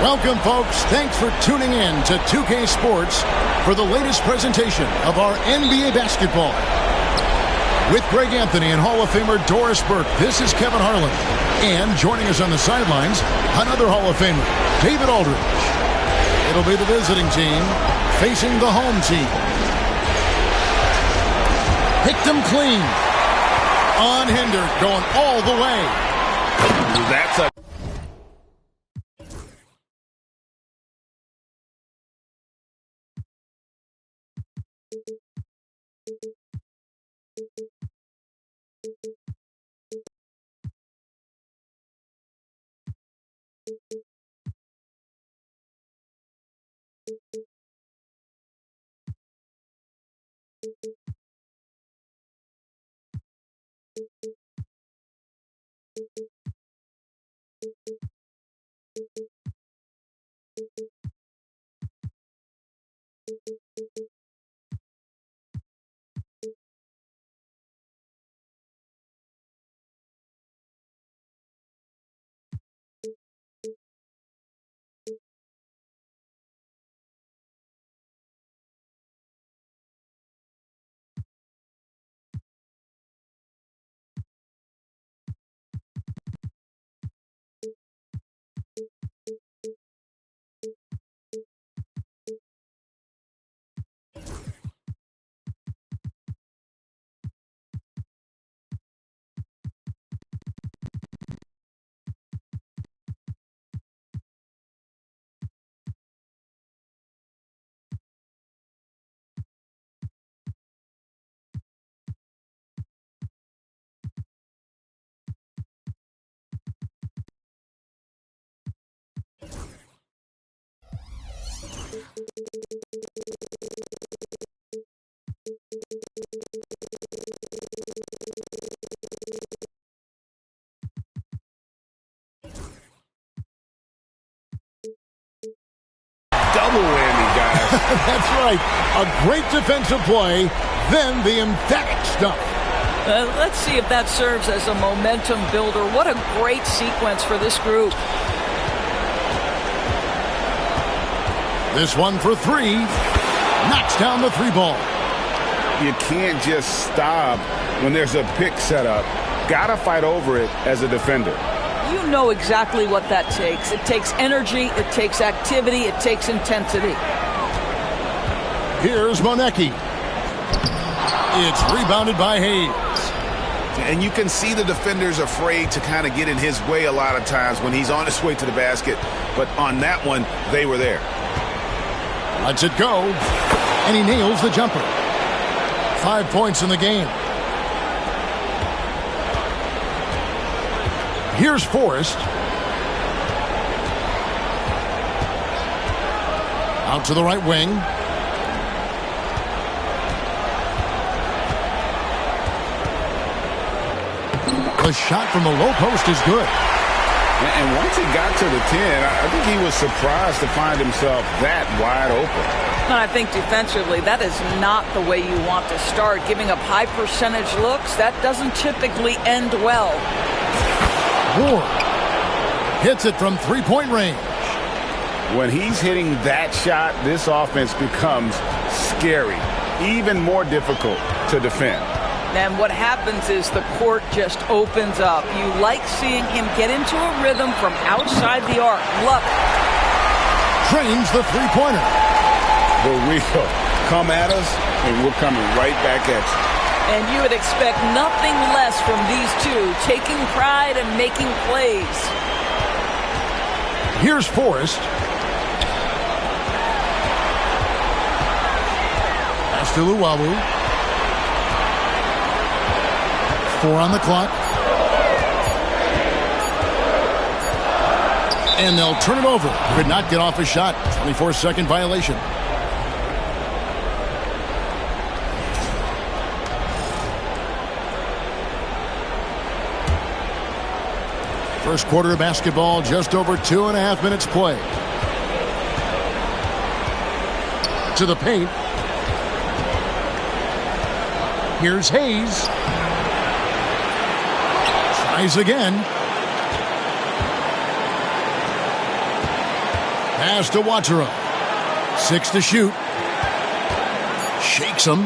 Welcome, folks. Thanks for tuning in to 2K Sports for the latest presentation of our NBA basketball. With Greg Anthony and Hall of Famer Doris Burke, this is Kevin Harlan. And joining us on the sidelines, another Hall of Famer, David Aldridge. It'll be the visiting team facing the home team. Picked him clean. Unhindered, going all the way. That's a... Double whammy, guys. That's right. A great defensive play, then the emphatic stuff. Let's see if that serves as a momentum builder. What a great sequence for this group. This one for three. Knocks down the three ball. You can't just stop when there's a pick set up. Gotta fight over it as a defender. You know exactly what that takes. It takes energy, it takes activity, it takes intensity. Here's Monecki. It's rebounded by Hayes. And you can see the defender's afraid to kind of get in his way a lot of times when he's on his way to the basket. But on that one, they were there. Lets it go. And he nails the jumper. 5 points in the game. Here's Forrest. Out to the right wing. The shot from the low post is good. And once he got to the 10, I think he was surprised to find himself that wide open. And I think defensively, that is not the way you want to start. Giving up high percentage looks, that doesn't typically end well. Ward hits it from three-point range. When he's hitting that shot, this offense becomes scary, even more difficult to defend. And what happens is the court just opens up. You like seeing him get into a rhythm from outside the arc. Love it. Trains the three-pointer. But we come at us, and we're coming right back at you. And you would expect nothing less from these two, taking pride and making plays. Here's Forrest. Pass to Luwawu. 4 on the clock. And they'll turn it over. Could not get off a shot. 24-second violation. First quarter of basketball, just over 2.5 minutes play. To the paint. Here's Hayes. Tries again. Pass to Watera. 6 to shoot. Shakes him.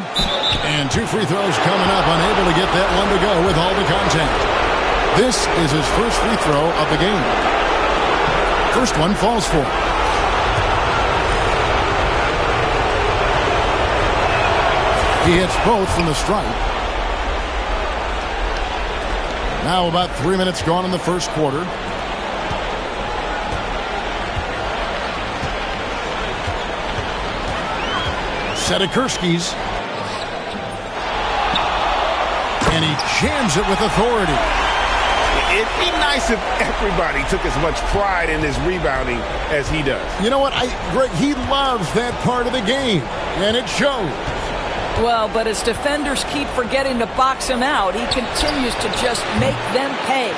And 2 free throws coming up. Unable to get that one to go with all the contact. This is his first free throw of the game. First one falls for. He hits both from the stripe. Now about 3 minutes gone in the first quarter. Sedekursky's. And he jams it with authority. It'd be nice if everybody took as much pride in his rebounding as he does. You know what, Greg, he loves that part of the game, and it shows. Well, but as defenders keep forgetting to box him out, he continues to just make them pay.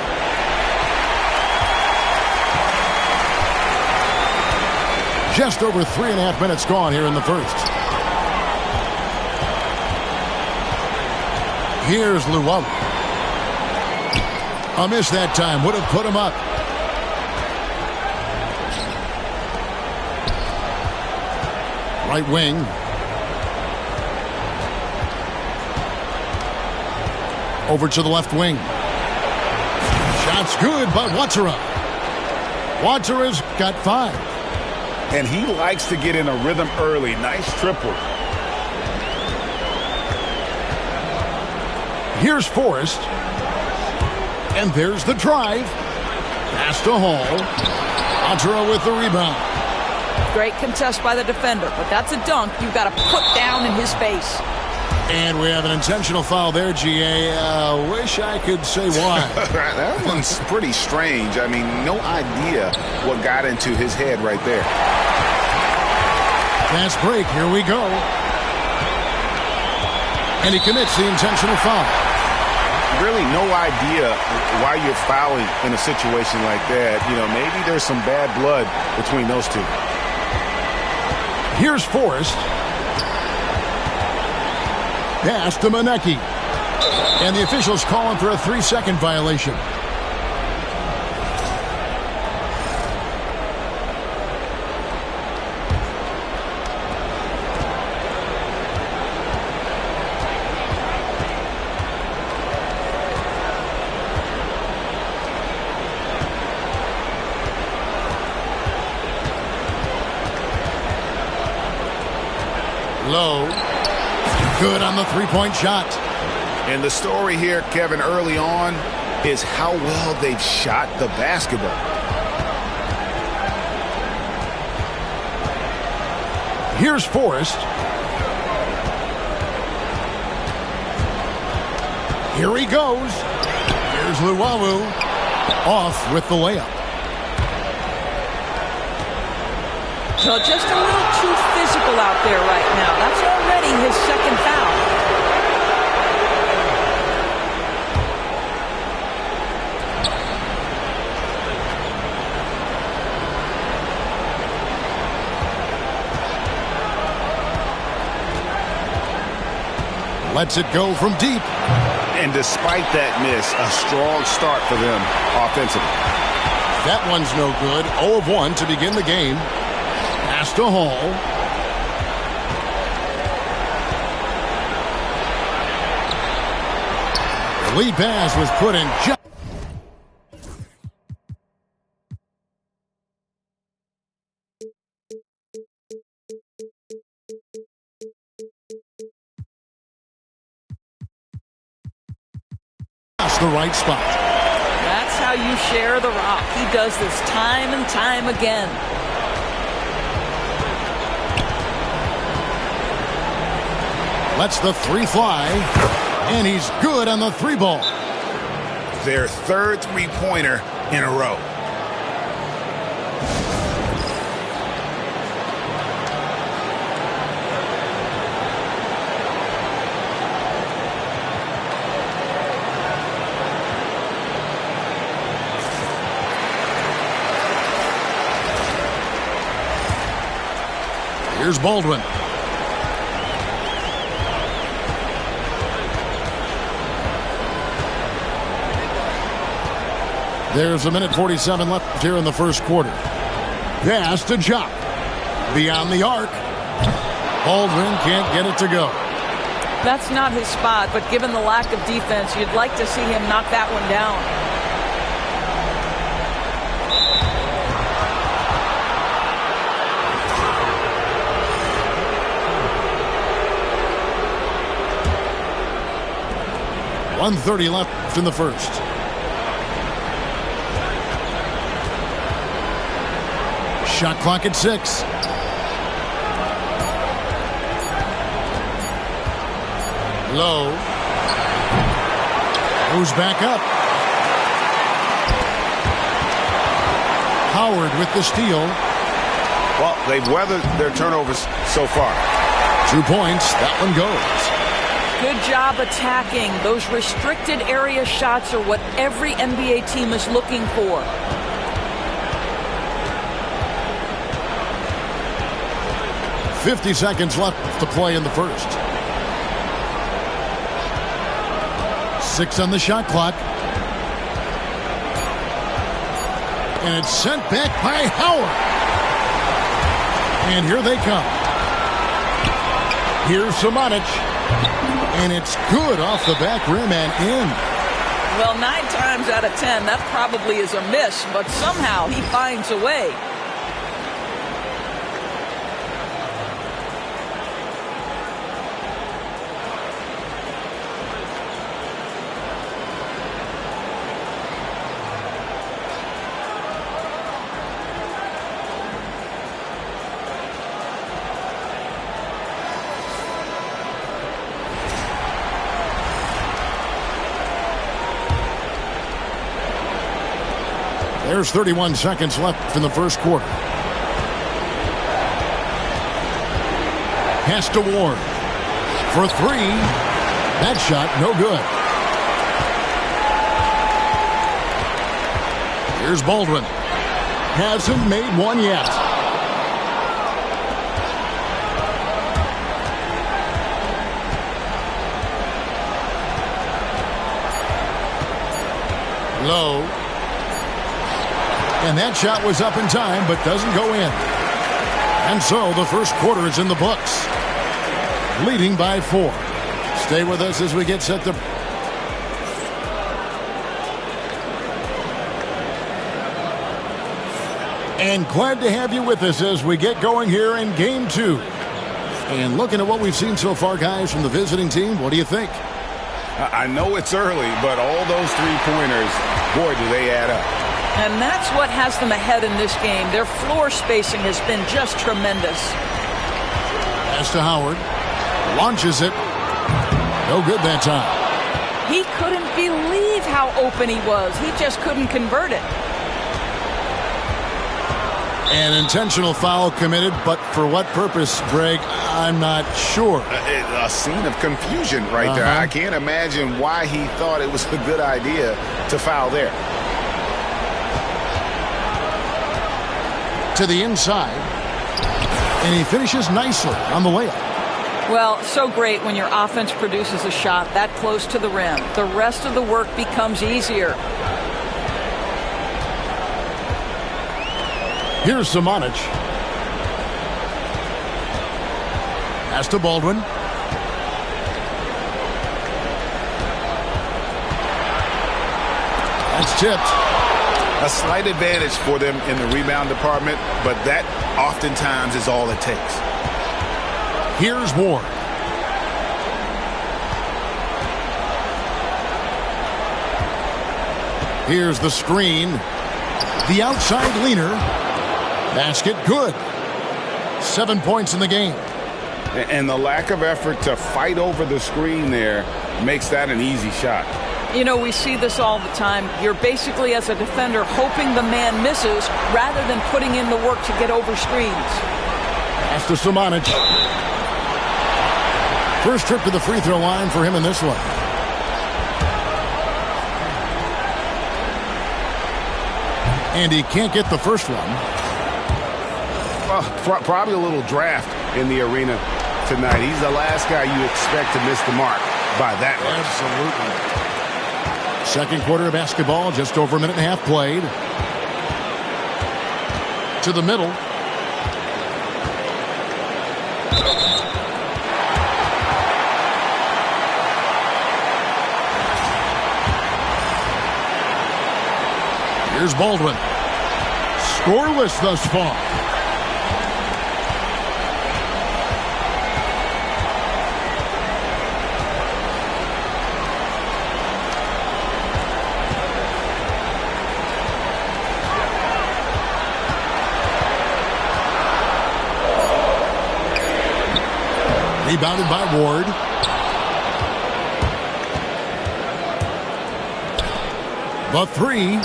Just over 3.5 minutes gone here in the first. Here's Luwawu. A miss that time. Would have put him up. Right wing. Over to the left wing. Shot's good, but Watera. Watera's got 5. And he likes to get in a rhythm early. Nice triple. Here's Forrest. And there's the drive. Pass to Hall. Watera with the rebound. Great contest by the defender, but that's a dunk you've got to put down in his face. And we have an intentional foul there, GA. Wish I could say why. That one's pretty strange. I mean, no idea what got into his head right there. Fast break. Here we go. And he commits the intentional foul. Really no idea why you're fouling in a situation like that. You know, maybe there's some bad blood between those two. Here's Forrest. Pass to Manecki. And the officials calling for a 3-second violation. Low. Good on the three-point shot. And the story here, Kevin, early on is how well they've shot the basketball. Here's Forrest. Here he goes. Here's Luwawu. Off with the layup. So just a little too physical out there right now. That's already his second foul. Lets it go from deep. And despite that miss, a strong start for them offensively. That one's no good. 0 of 1 to begin the game. Pass to Hall. The lead pass was put in just. The right spot. That's how you share the rock. He does this time and time again. Lets the three fly, and he's good on the three ball. Their third three-pointer in a row. Here's Baldwin. There's a minute 47 left here in the first quarter. Pass to Jock. Beyond the arc. Baldwin can't get it to go. That's not his spot, but given the lack of defense, you'd like to see him knock that one down. .130 left in the first. Shot clock at 6. Low. Goes back up. Howard with the steal. Well, they've weathered their turnovers so far. 2 points. That one goes. Good job attacking. Those restricted area shots are what every NBA team is looking for. .50 seconds left to play in the first. 6 on the shot clock. And it's sent back by Howard. And here they come. Here's Samanic. And it's good off the back rim and in. Well, 9 times out of 10, that probably is a miss, but somehow he finds a way. There's 31 seconds left in the first quarter. Pass to Ward. For 3. That shot, no good. Here's Baldwin. Hasn't made one yet. Low. And that shot was up in time, but doesn't go in. And so the first quarter is in the books. Leading by 4. Stay with us as we get set to... And glad to have you with us as we get going here in Game 2. And looking at what we've seen so far, guys, from the visiting team, what do you think? I know it's early, but all those three-pointers, boy, do they add up. And that's what has them ahead in this game. Their floor spacing has been just tremendous. Pass to Howard. Launches it. No good that time. He couldn't believe how open he was. He just couldn't convert it. An intentional foul committed, but for what purpose, Greg? I'm not sure. A scene of confusion right there. I can't imagine why he thought it was a good idea to foul there. To the inside. And he finishes nicely on the layup. Well, so great when your offense produces a shot that close to the rim. The rest of the work becomes easier. Here's Simonic. Pass to Baldwin. That's tipped. A slight advantage for them in the rebound department, but that oftentimes is all it takes. Here's Ward. Here's the screen. The outside leaner. Basket good. 7 points in the game. And the lack of effort to fight over the screen there makes that an easy shot. You know, we see this all the time. You're basically, as a defender, hoping the man misses rather than putting in the work to get over screens. Pass to Simonic. First trip to the free throw line for him in this one. And he can't get the first one. Well, probably a little draft in the arena tonight. He's the last guy you expect to miss the mark by that much. Absolutely. Second quarter of basketball, just over a minute and a half played. To the middle. Here's Baldwin. Scoreless thus far. Rebounded by Ward. The three.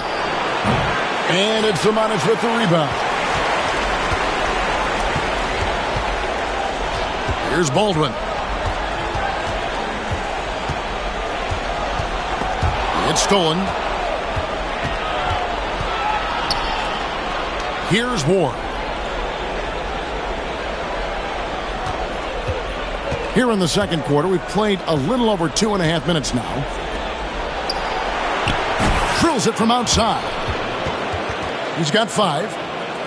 And it's Simonic with the rebound. Here's Baldwin. It's stolen. Here's Ward. Here in the second quarter, we've played a little over 2.5 minutes now. Drills it from outside. He's got 5.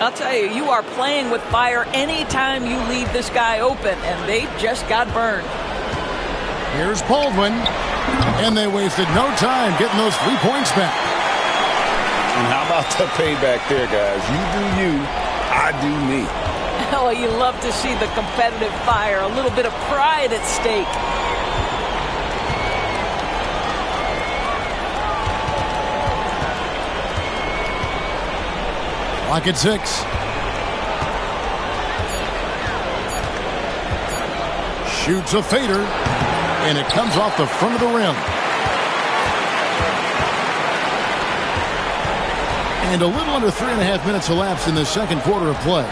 I'll tell you, you are playing with fire anytime you leave this guy open, and they just got burned. Here's Baldwin. And they wasted no time getting those 3 points back. And how about the payback there, guys? You do you, I do me. Oh, you love to see the competitive fire. A little bit of pride at stake. Clock at 6. Shoots a fader. And it comes off the front of the rim. And a little under 3.5 minutes elapsed in the second quarter of play.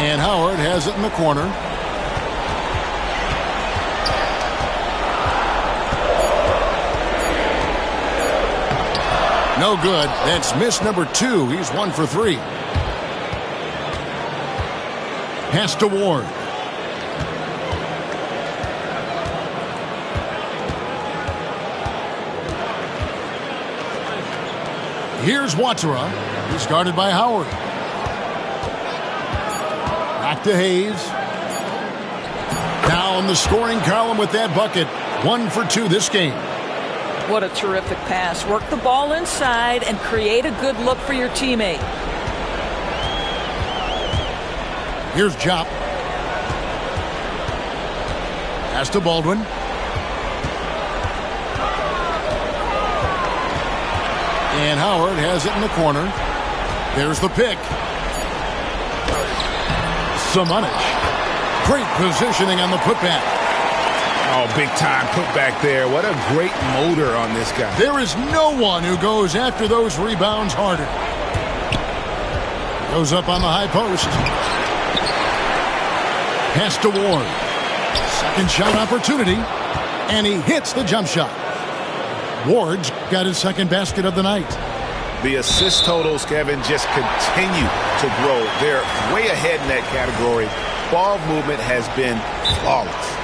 And Howard has it in the corner. No good. That's miss number 2. He's 1 for 3. Pass to Ward. Here's Watera. He's guarded by Howard. Back to Hayes. Now in the scoring column with that bucket. 1 for 2 this game. What a terrific pass. Work the ball inside and create a good look for your teammate. Here's Jop. Pass to Baldwin. And Howard has it in the corner. There's the pick. Simonic. Great positioning on the putback. Oh, big time putback there. What a great motor on this guy. There is no one who goes after those rebounds harder. Goes up on the high post. Pass to Ward. Second shot opportunity. And he hits the jump shot. Ward's got his second basket of the night. The assist totals, Kevin, just continue to grow. They're way ahead in that category. Ball movement has been flawless.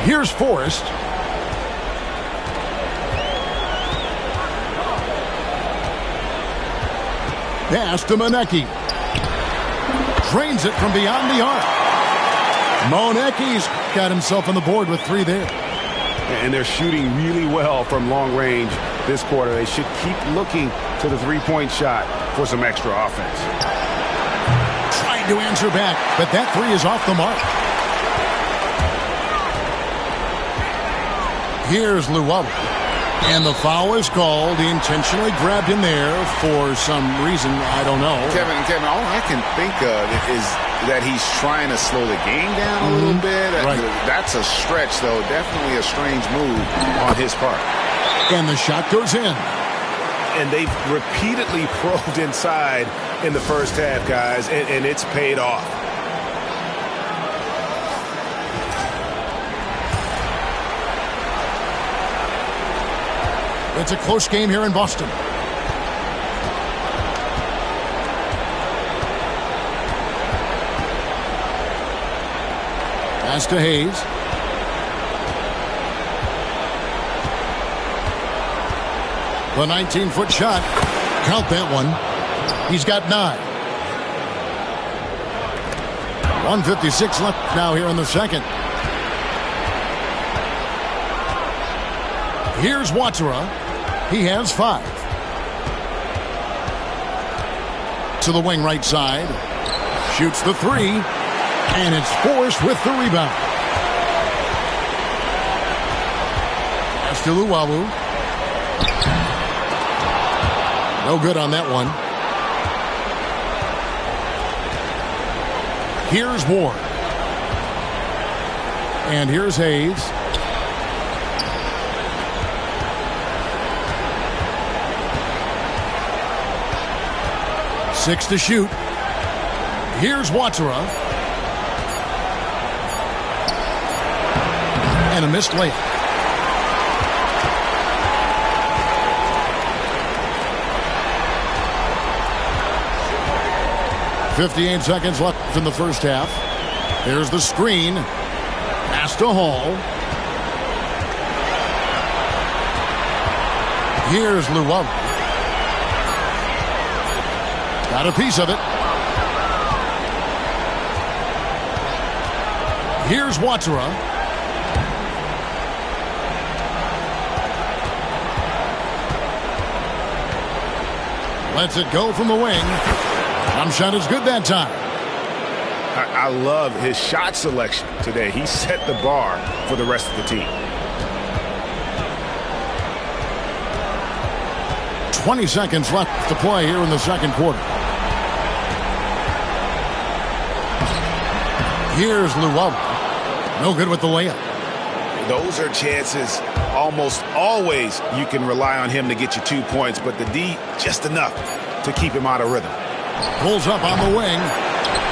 Here's Forrest. Pass to Monecki. Drains it from beyond the arc. Monecki's got himself on the board with 3 there. And they're shooting really well from long range this quarter. They should keep looking to the three-point shot for some extra offense. Trying to answer back, but that 3 is off the mark. Here's Luwawu. And the foul is called. He intentionally grabbed him there for some reason. I don't know. Kevin, all I can think of is that he's trying to slow the game down a little bit. Right. That's a stretch, though. Definitely a strange move on his part. And the shot goes in. And they've repeatedly probed inside in the first half, guys, and it's paid off. It's a close game here in Boston. Pass to Hayes. The 19-foot shot. Count that one. He's got 9. 1:56 left now here in the second. Here's Watsura. He has 5. To the wing right side. Shoots the 3. And it's Forrest with the rebound. Pass to Luwawu. No good on that one. Here's Ward. And here's Hayes. Six to shoot. Here's Watsura. And a missed layup. .58 seconds left in the first half. There's the screen. Pass to Hall. Here's Luwawu. Got a piece of it. Here's Watsura. Lets it go from the wing. Jump shot is good that time. I love his shot selection today. He set the bar for the rest of the team. 20 seconds left to play here in the second quarter. Here's Luwawu. No good with the layup. Those are chances almost always you can rely on him to get you 2 points, but the D just enough to keep him out of rhythm. Pulls up on the wing.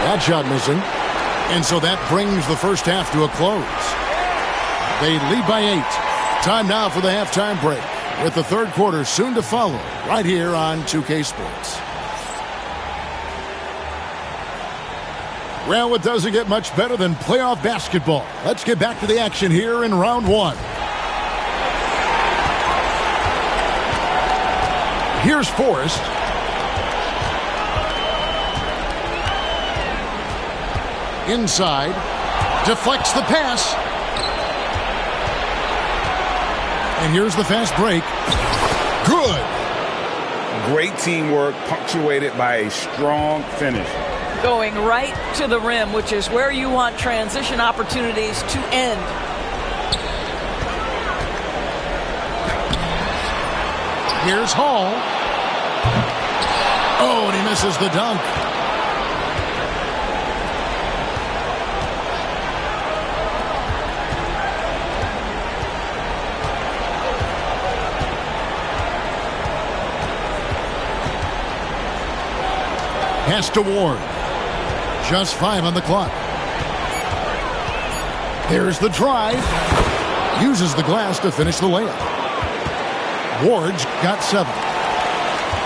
That shot missing. And so that brings the first half to a close. They lead by 8. Time now for the halftime break, with the third quarter soon to follow right here on 2K Sports. Well, it doesn't get much better than playoff basketball. Let's get back to the action here in round 1. Here's Forrest. Inside. Deflects the pass. And here's the fast break. Good. Great teamwork punctuated by a strong finish. Going right to the rim, which is where you want transition opportunities to end. Here's Hall. Oh, and he misses the dunk. Pass to Ward. Just 5 on the clock. There's the drive. Uses the glass to finish the layup. Ward's got 7.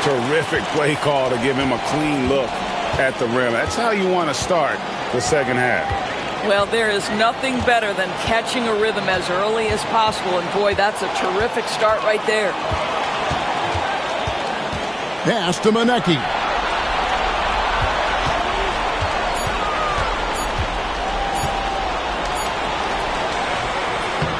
Terrific play call to give him a clean look at the rim. That's how you want to start the second half. Well, there is nothing better than catching a rhythm as early as possible. And boy, that's a terrific start right there. Pass to Monecki.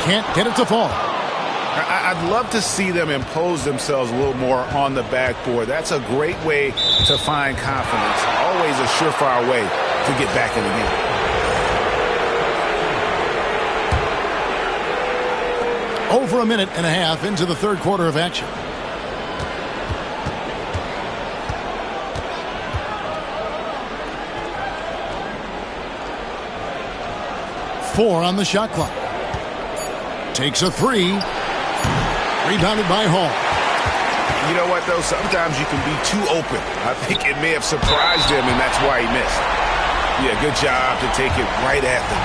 Can't get it to fall. I'd love to see them impose themselves a little more on the backboard. That's a great way to find confidence. Always a surefire way to get back in the game. Over a minute and a half into the third quarter of action. Four on the shot clock. Takes a 3. Rebounded by Hall. You know what, though? Sometimes you can be too open. I think it may have surprised him, and that's why he missed. Yeah, good job to take it right at the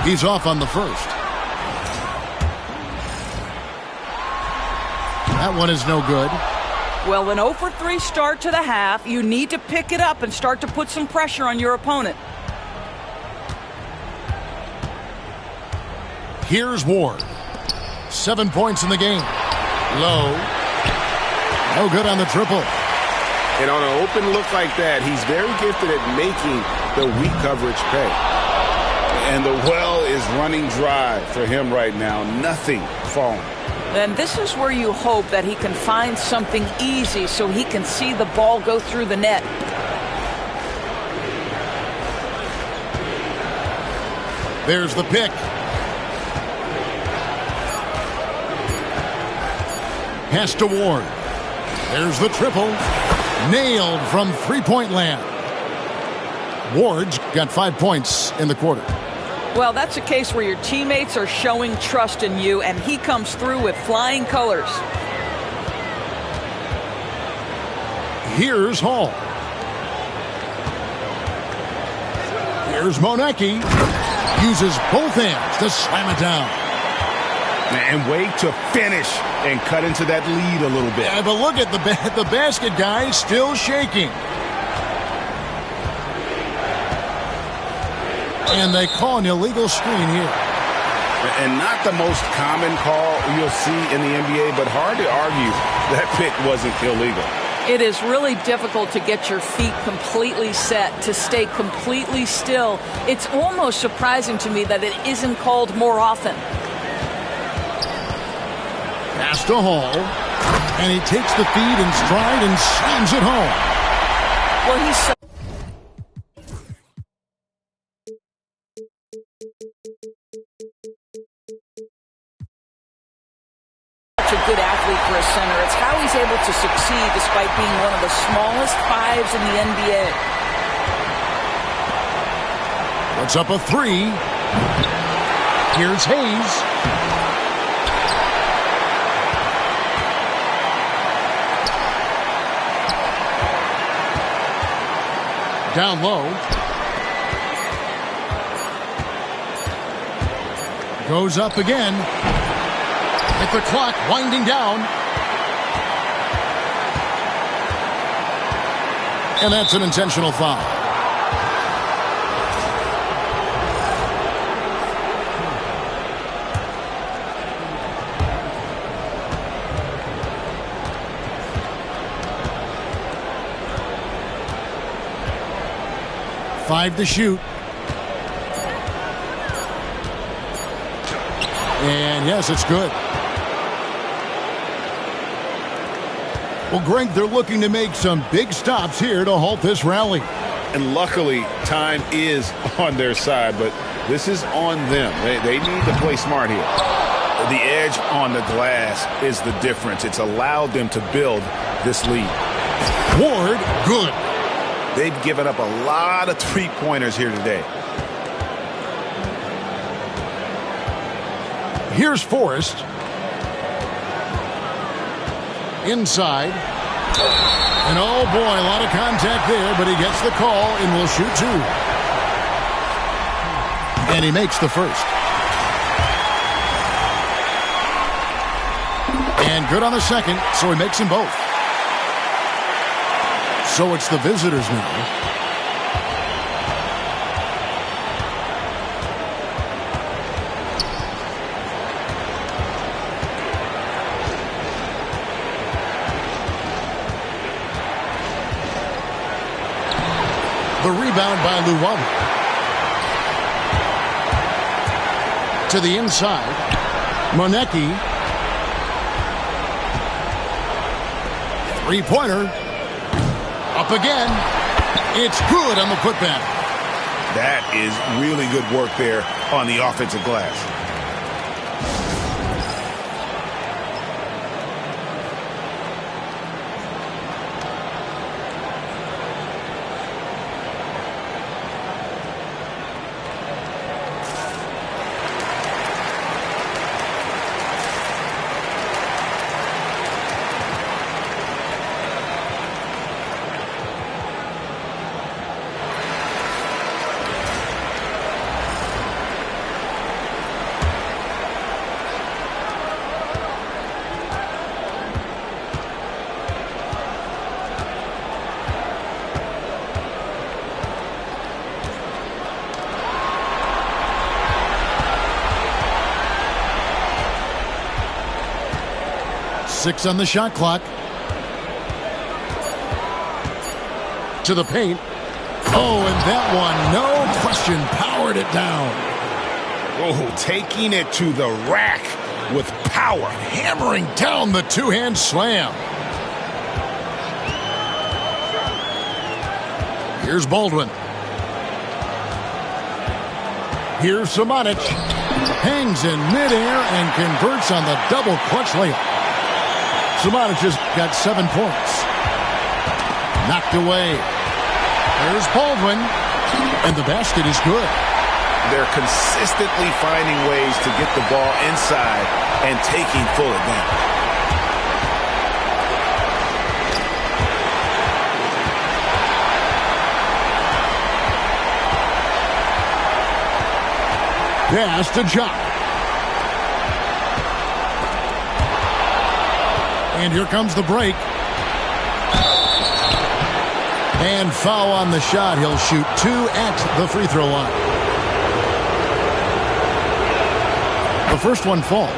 knee. He's off on the first. That one is no good. Well, an 0 for 3 start to the half. You need to pick it up and start to put some pressure on your opponent. Here's Ward. 7 points in the game. Low. No good on the triple. And on an open look like that, he's very gifted at making the weak coverage pay. And the well is running dry for him right now. Nothing falling. And this is where you hope that he can find something easy so he can see the ball go through the net. There's the pick. Pass to Ward. There's the triple. Nailed from three-point land. Ward's got 5 points in the quarter. Well, that's a case where your teammates are showing trust in you, and he comes through with flying colors. Here's Hall. Here's Monecki. Uses both hands to slam it down. And wait to finish and cut into that lead a little bit. Yeah, but look at the basket guy still shaking. And they call an illegal screen here. And not the most common call you'll see in the NBA, but hard to argue that pick wasn't illegal. It is really difficult to get your feet completely set, to stay completely still. It's almost surprising to me that it isn't called more often. Pass to Hall, and he takes the feed in stride and slams it home. Well, he's so a good athlete for a center. It's how he's able to succeed despite being one of the smallest fives in the NBA. Puts up a 3. Here's Hayes. Down low. Goes up again. With the clock winding down. And that's an intentional foul. Five to shoot. And yes, it's good. Well, Greg, they're looking to make some big stops here to halt this rally. And luckily, time is on their side, but this is on them. They need to play smart here. The edge on the glass is the difference. It's allowed them to build this lead. Ward, good. They've given up a lot of three-pointers here today. Here's Forrest. Inside. And oh boy, a lot of contact there, but he gets the call and will shoot 2. And he makes the first. And good on the second, so he makes them both. So it's the visitors now. The rebound by Luwawu. To the inside. Monecki. Three-pointer. Up again. It's good on the putback. That is really good work there on the offensive glass. Six on the shot clock. To the paint. Oh, and that one, no question, powered it down. Oh, taking it to the rack with power. Hammering down the two-hand slam. Here's Baldwin. Here's Samanic. Hangs in midair and converts on the double clutch layup. Samanic has got 7 points. Knocked away. There's Baldwin. And the basket is good. They're consistently finding ways to get the ball inside and taking full advantage. Pass to Jock. And here comes the break. And foul on the shot. He'll shoot 2 at the free throw line. The first one falls.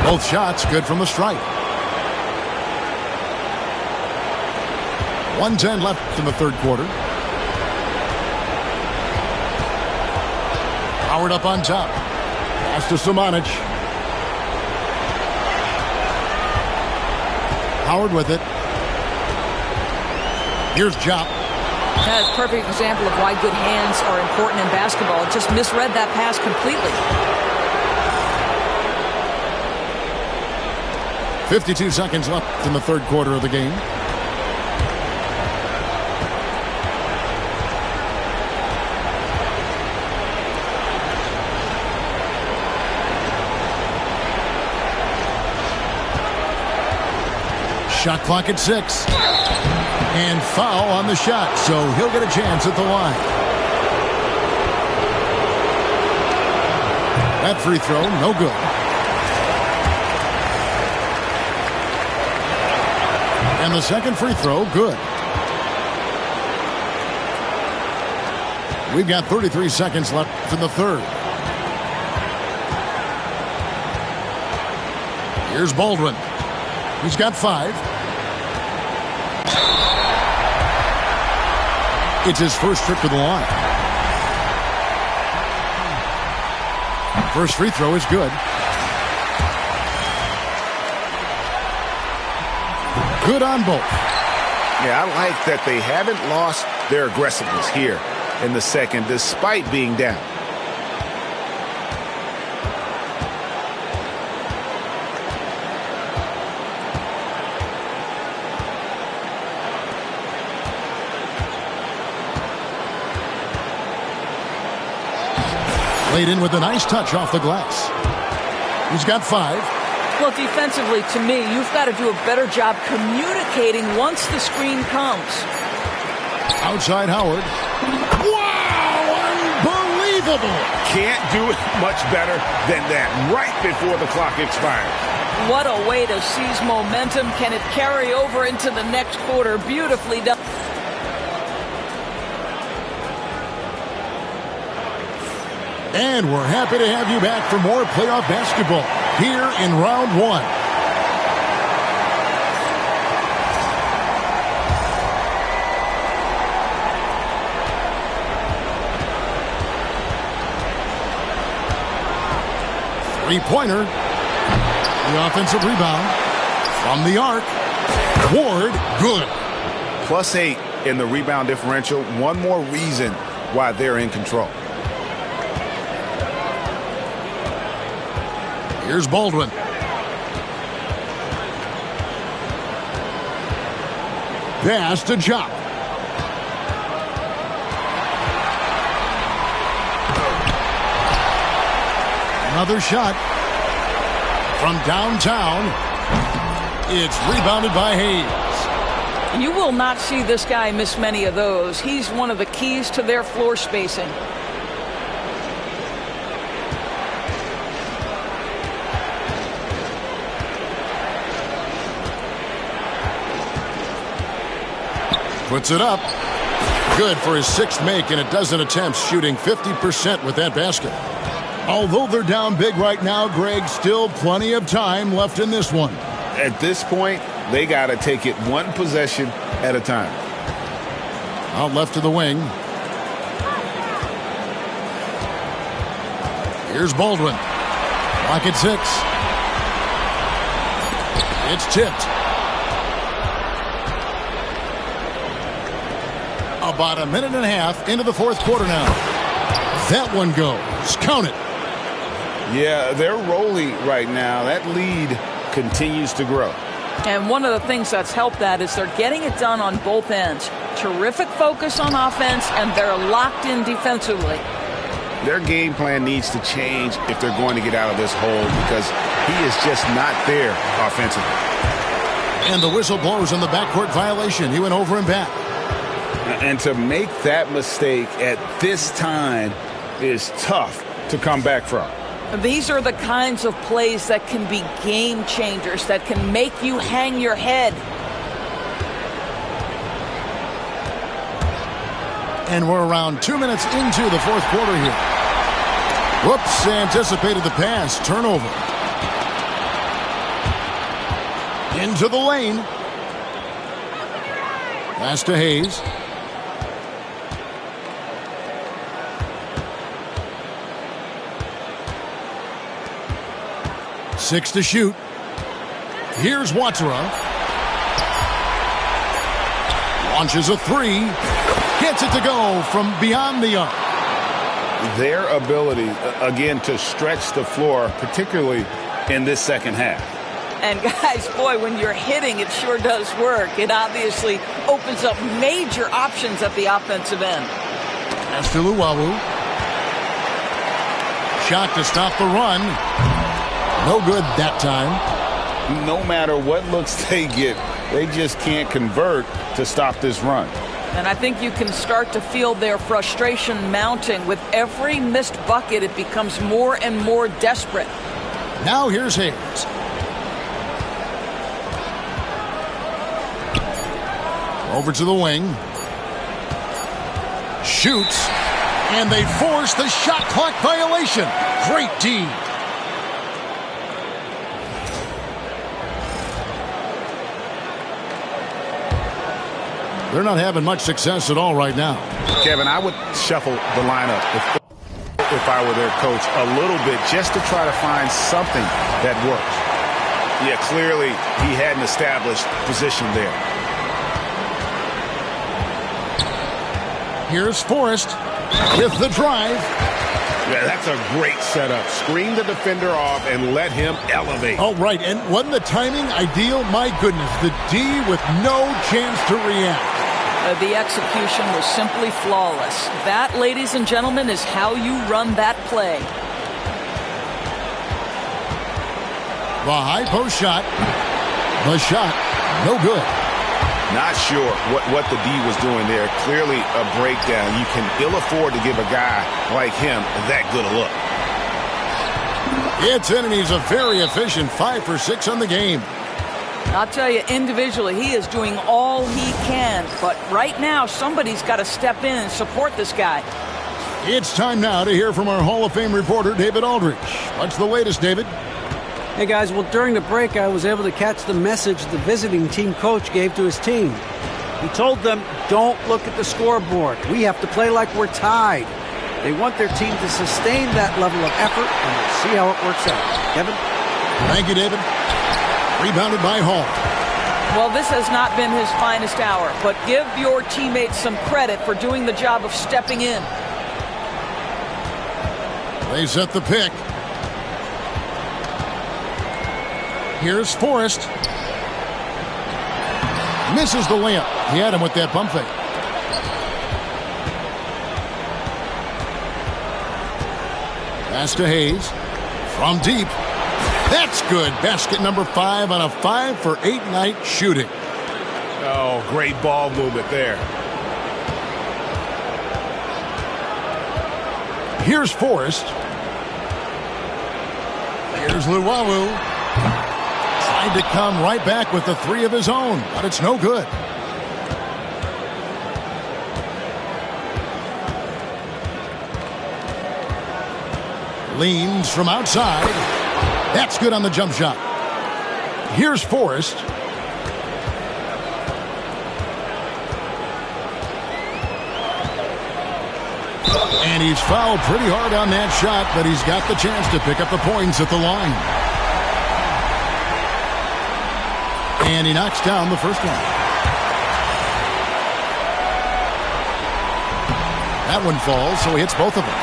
Both shots good from the stripe. 1:10 left in the third quarter. Howard up on top. Pass to Samanic. Howard with it. Here's Jop. That's a perfect example of why good hands are important in basketball. Just misread that pass completely. 52 seconds left in the third quarter of the game. Shot clock at 6. And foul on the shot, so he'll get a chance at the line. That free throw, no good. And the second free throw, good. We've got 33 seconds left in the third. Here's Baldwin. He's got 5. It's his first trip to the line. First free throw is good. Good on both. Yeah, I like that they haven't lost their aggressiveness here in the second, despite being down. Laid in with a nice touch off the glass. He's got 5. Well, defensively, to me, you've got to do a better job communicating once the screen comes. Outside Howard. Wow! Unbelievable! Can't do it much better than that right before the clock expires. What a way to seize momentum. Can it carry over into the next quarter? Beautifully done. And we're happy to have you back for more playoff basketball here in round one. Three-pointer. The offensive rebound from the arc. Ward, good. +8 in the rebound differential. One more reason why they're in control. Here's Baldwin. Pass to Jop. Another shot from downtown. It's rebounded by Hayes. You will not see this guy miss many of those. He's one of the keys to their floor spacing. Puts it up. Good for his sixth make in a dozen attempts, shooting 50% with that basket. Although they're down big right now, Greg, still plenty of time left in this one. At this point, they got to take it one possession at a time. Out left to the wing. Here's Baldwin. Clock at 6. It's tipped. About a minute and a half into the fourth quarter now. That one goes. Count it. Yeah, they're rolling right now. That lead continues to grow. And one of the things that's helped that is they're getting it done on both ends. Terrific focus on offense, and they're locked in defensively. Their game plan needs to change if they're going to get out of this hole because he is just not there offensively. And the whistle blows on the backcourt violation. He went over and back. And to make that mistake at this time is tough to come back from. These are the kinds of plays that can be game changers, that can make you hang your head. And we're around 2 minutes into the fourth quarter here. Whoops, anticipated the pass. Turnover. Into the lane. Pass to Hayes. Six to shoot. Here's Watara. Launches a three. Gets it to go from beyond the arc. Their ability, again, to stretch the floor, particularly in this second half. And guys, boy, when you're hitting, it sure does work. It obviously opens up major options at the offensive end. Pass to Luwawu. Shot to stop the run. No good that time. No matter what looks they get, they just can't convert to stop this run. And I think you can start to feel their frustration mounting. With every missed bucket, it becomes more and more desperate. Now here's Hayes. Over to the wing. Shoots. And they force the shot clock violation. Great D. They're not having much success at all right now. Kevin, I would shuffle the lineup if I were their coach a little bit just to try to find something that works. Yeah, clearly he hadn't established position there. Here's Forrest with the drive. Yeah, that's a great setup. Screen the defender off and let him elevate. Oh, right. And wasn't the timing ideal? My goodness, the D with no chance to react. The execution was simply flawless. That, ladies and gentlemen, is how you run that play. The high post shot. The shot, no good. Not sure what the D was doing there. Clearly a breakdown. You can ill afford to give a guy like him that good a look. It's in, and he's a very efficient 5 for 6 on the game. I'll tell you, individually, he is doing all he can. But right now, somebody's got to step in and support this guy. It's time now to hear from our Hall of Fame reporter, David Aldrich. What's the latest, David? Hey, guys, well, during the break, I was able to catch the message the visiting team coach gave to his team. He told them, don't look at the scoreboard. We have to play like we're tied. They want their team to sustain that level of effort, and we'll see how it works out. Kevin? Thank you, David. Rebounded by Hall. Well, this has not been his finest hour, but give your teammates some credit for doing the job of stepping in. They set the pick. Here's Forrest. Misses the layup. He had him with that pump fake. Pass to Hayes. From deep. That's good. Basket number 5 on a 5 for 8 night shooting. Oh, great ball movement there. Here's Forrest. Here's Luwawu. Tried to come right back with the 3 of his own, but it's no good. Leans from outside. That's good on the jump shot. Here's Forrest. And he's fouled pretty hard on that shot, but he's got the chance to pick up the points at the line. And he knocks down the first one. That one falls, so he hits both of them.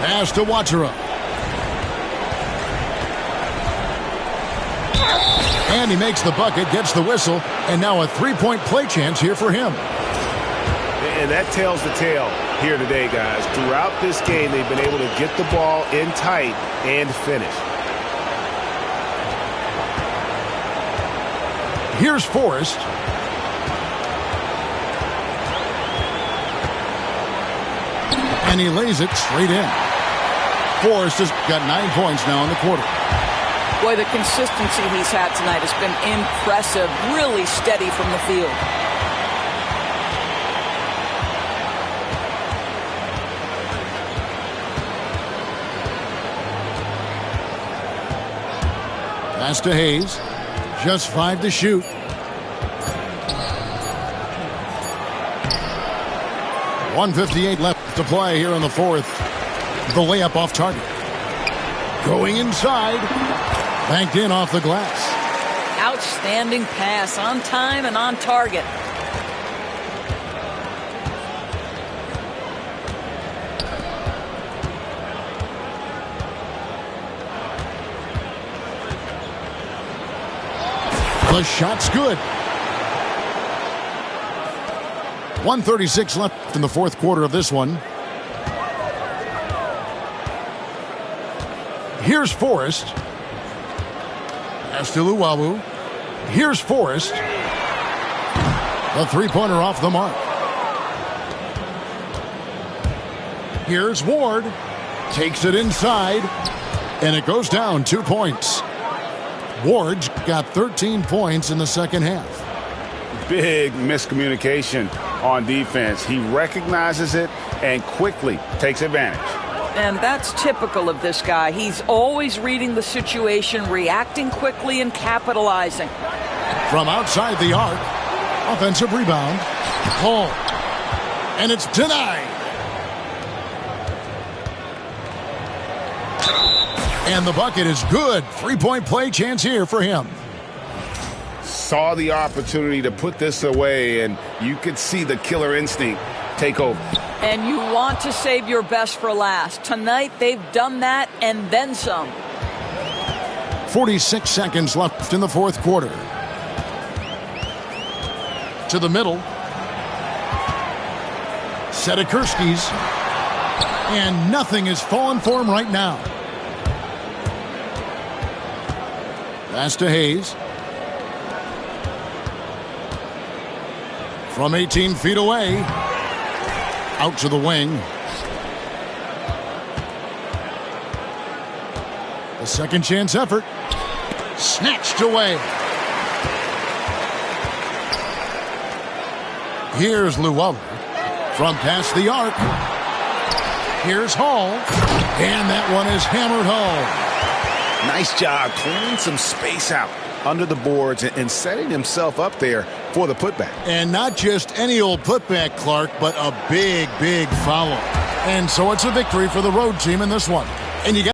Pass to Wachera. And he makes the bucket, gets the whistle, and now a 3-point play chance here for him. And that tells the tale here today, guys. Throughout this game, they've been able to get the ball in tight and finish. Here's Forrest. And he lays it straight in. Forrest has got 9 points now in the quarter. Boy, the consistency he's had tonight has been impressive. Really steady from the field. Pass to Hayes. Just 5 to shoot. .158 left to play here in the fourth. The layup off target. Going inside. Banked in off the glass. Outstanding pass, on time and on target. The shot's good. 1:36 left in the fourth quarter of this one. Here's Forrest. Pass to Luwawu. Here's Forrest. The three-pointer off the mark. Here's Ward. Takes it inside. And it goes down 2 points. Ward's got 13 points in the second half. Big miscommunication on defense. He recognizes it and quickly takes advantage. And that's typical of this guy. He's always reading the situation, reacting quickly, and capitalizing. From outside the arc, offensive rebound, Hall, and it's denied. And the bucket is good. 3-point play chance here for him. Saw the opportunity to put this away, and you could see the killer instinct take over. And you want to save your best for last. Tonight, they've done that and then some. 46 seconds left in the fourth quarter. To the middle. Sedikurski's. And nothing is falling for him right now. Pass to Hayes. From 18 feet away. Out to the wing. A second chance effort. Snatched away. Here's Llewellyn. From past the arc. Here's Hall. And that one is hammered home. Nice job clearing some space out under the boards and setting himself up there for the putback. And not just any old putback, Clark, but a big, big foul. And so it's a victory for the road team in this one. And you got